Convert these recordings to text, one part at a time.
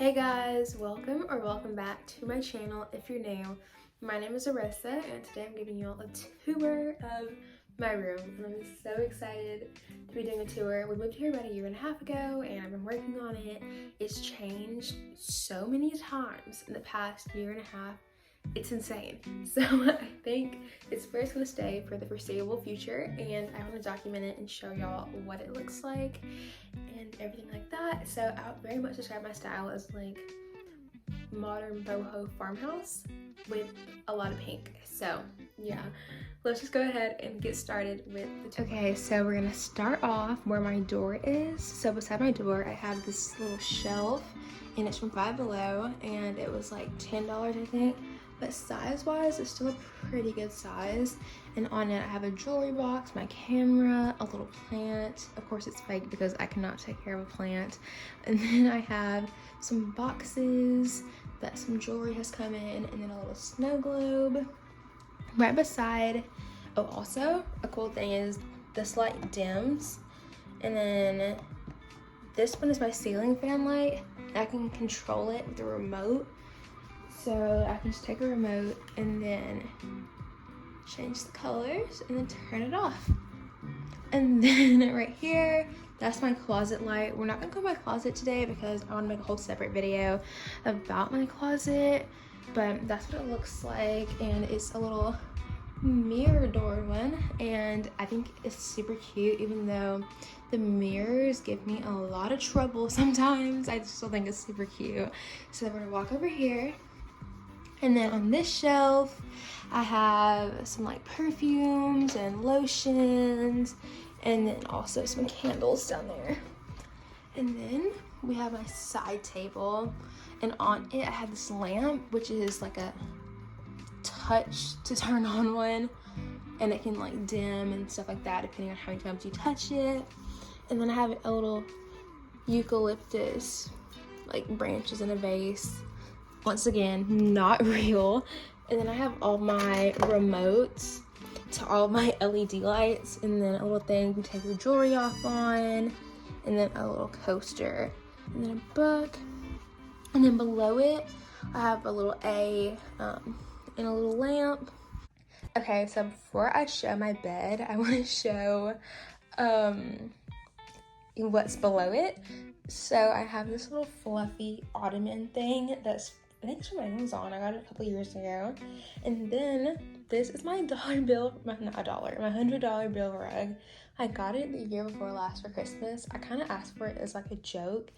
Hey guys, welcome back to my channel if you're new. My name is Arissa and today I'm giving you all a tour of my room and I'm so excited to be doing a tour. We moved here about a year and a half ago and I've been working on it. It's changed so many times in the past year and a half. It's insane. So I think it's where it's going to stay for the foreseeable future and I want to document it and show y'all what it looks like and everything like that. So I would very much describe my style as like modern boho farmhouse with a lot of pink. So yeah, let's just go ahead and get started with the tour. Okay, so we're gonna start off where my door is. So beside my door I have this little shelf and it's from Five Below and it was like $10 I think, but size wise it's still a pretty good size. And on it I have a jewelry box, my camera, a little plant. Of course it's fake because I cannot take care of a plant. And then I have some boxes that some jewelry has come in, and then a little snow globe. Right beside, oh also a cool thing is this light dims, and then this one is my ceiling fan light. I can control it with the remote. So I can just take a remote and then change the colors and then turn it off. And then right here, that's my closet light. We're not gonna go to my closet today because I wanna make a whole separate video about my closet, but that's what it looks like. And it's a little mirror door one, and I think it's super cute, even though the mirrors give me a lot of trouble sometimes. I still think it's super cute. So we're gonna walk over here. And then on this shelf, I have some like perfumes and lotions, and then also some candles down there. And then we have my side table, and on it I have this lamp, which is like a touch to turn on one, and it can like dim and stuff like that depending on how many times you touch it. And then I have a little eucalyptus like branches in a vase. Once again, not real. And then I have all my remotes to all my LED lights, and then a little thing you can take your jewelry off on, and then a little coaster, and then a book. And then below it, I have a little and a little lamp. Okay, so before I show my bed, I want to show what's below it. So I have this little fluffy ottoman thing that's, I think it's from Amazon. I got it a couple years ago. And then this is my $100 bill rug. I got it the year before last for Christmas. I kind of asked for it as like a joke,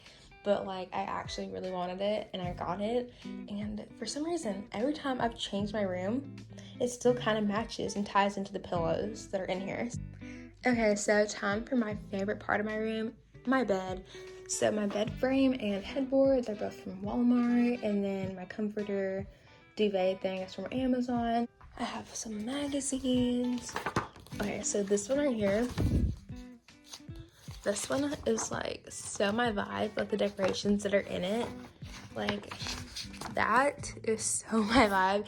but like I actually really wanted it and I got it. And for some reason, every time I've changed my room, it still kind of matches and ties into the pillows that are in here. Okay, so time for my favorite part of my room, my bed. So my bed frame and headboard, they're both from Walmart, and then my comforter duvet thing is from Amazon. I have some magazines. Okay, so this one right here, this one is like so my vibe, like the decorations that are in it, like that is so my vibe.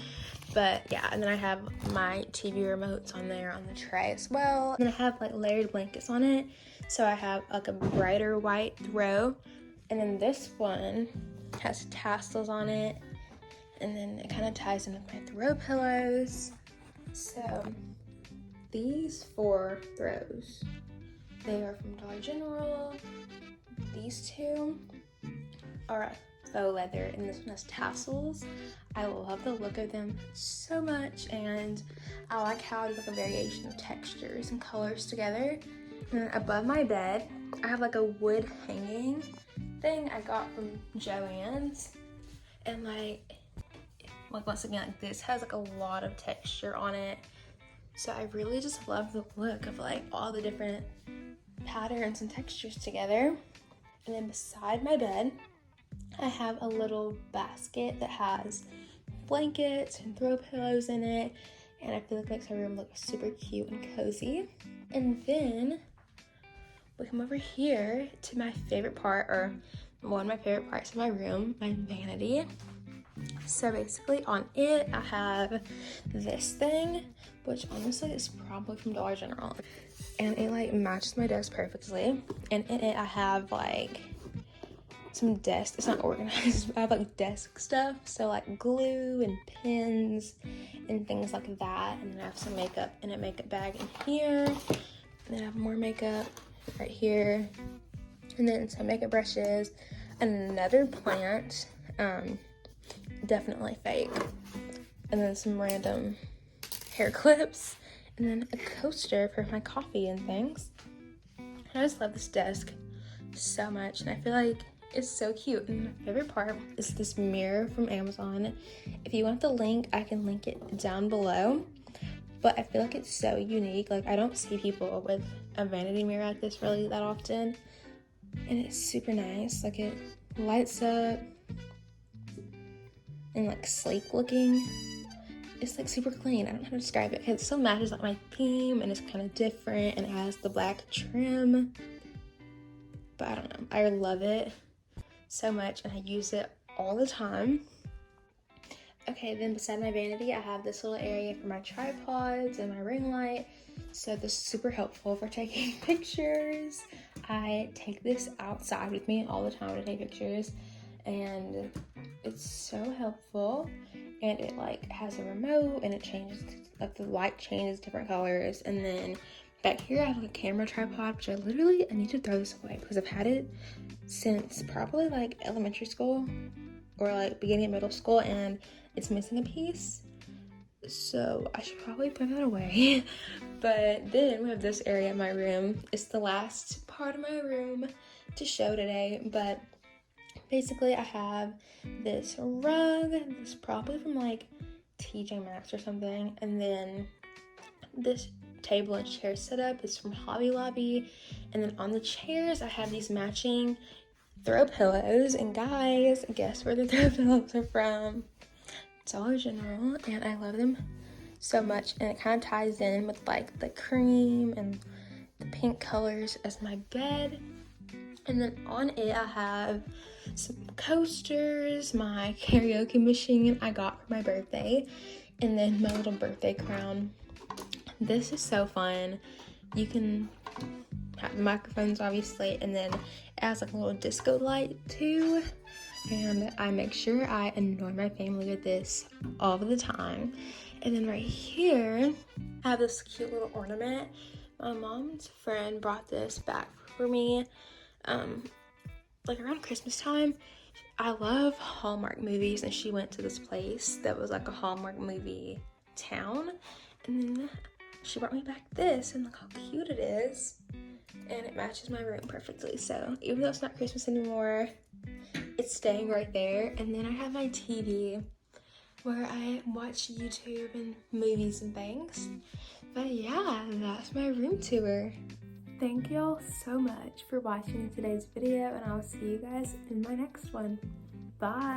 But yeah, and then I have my TV remotes on there on the tray as well. And then I have like layered blankets on it. So I have like a brighter white throw. And then this one has tassels on it. And then it kind of ties in with my throw pillows. So these 4 throws, they are from Dollar General. These 2 are faux leather, and this one has tassels. I love the look of them so much, and I like how it's like a variation of textures and colors together. And then above my bed, I have like a wood hanging thing I got from Joann's, and like once again, like this has like a lot of texture on it. So I really just love the look of like all the different patterns and textures together. And then beside my bed, I have a little basket that has blankets and throw pillows in it, and I feel like it makes my room look super cute and cozy. And then we come over here to my favorite part, or one of my favorite parts of my room, my vanity. So basically on it, I have this thing, which honestly is probably from Dollar General, and it like matches my desk perfectly. And in it, I have like some desk. It's not organized, but I have like desk stuff. So like glue and pins and things like that. And then I have some makeup in a makeup bag in here. And then I have more makeup right here. And then some makeup brushes. Another plant, definitely fake. And then some random hair clips. And then a coaster for my coffee and things. I just love this desk so much, and I feel like it's so cute. And my favorite part is this mirror from Amazon. If you want the link, I can link it down below. But I feel like it's so unique. Like, I don't see people with a vanity mirror like this really that often. And it's super nice. Like, it lights up and like sleek looking. It's like super clean. I don't know how to describe it. It still matches like my theme, and it's kind of different, and it has the black trim. But I don't know. I love it so much, and I use it all the time. Okay, then beside my vanity, I have this little area for my tripods and my ring light. So this is super helpful for taking pictures. I take this outside with me all the time to take pictures, and it's so helpful. And it like has a remote, and it changes, like the light changes different colors. And then back here I have like a camera tripod, which I need to throw this away because I've had it since probably like elementary school or like beginning of middle school, and it's missing a piece. So I should probably throw that away. But then we have this area in my room. It's the last part of my room to show today, but basically I have this rug. This is probably from like TJ Maxx or something. And then this table and chair setup is from Hobby Lobby. And then on the chairs, I have these matching throw pillows. And guys, guess where the throw pillows are from? Dollar General. And I love them so much. And it kind of ties in with like the cream and the pink colors as my bed. And then on it, I have some coasters, my karaoke machine I got for my birthday, and then my little birthday crown. This is so fun. You can have microphones, obviously, and then it has like a little disco light too. And I make sure I annoy my family with this all the time. And then right here, I have this cute little ornament. My mom's friend brought this back for me. Like around Christmas time. I love Hallmark movies, and she went to this place that was like a Hallmark movie town, and then she brought me back this, and look how cute it is, and it matches my room perfectly. So even though it's not Christmas anymore, it's staying right there. And then I have my TV where I watch YouTube and movies and things. But yeah, that's my room tour. Thank y'all so much for watching today's video, and I'll see you guys in my next one. Bye!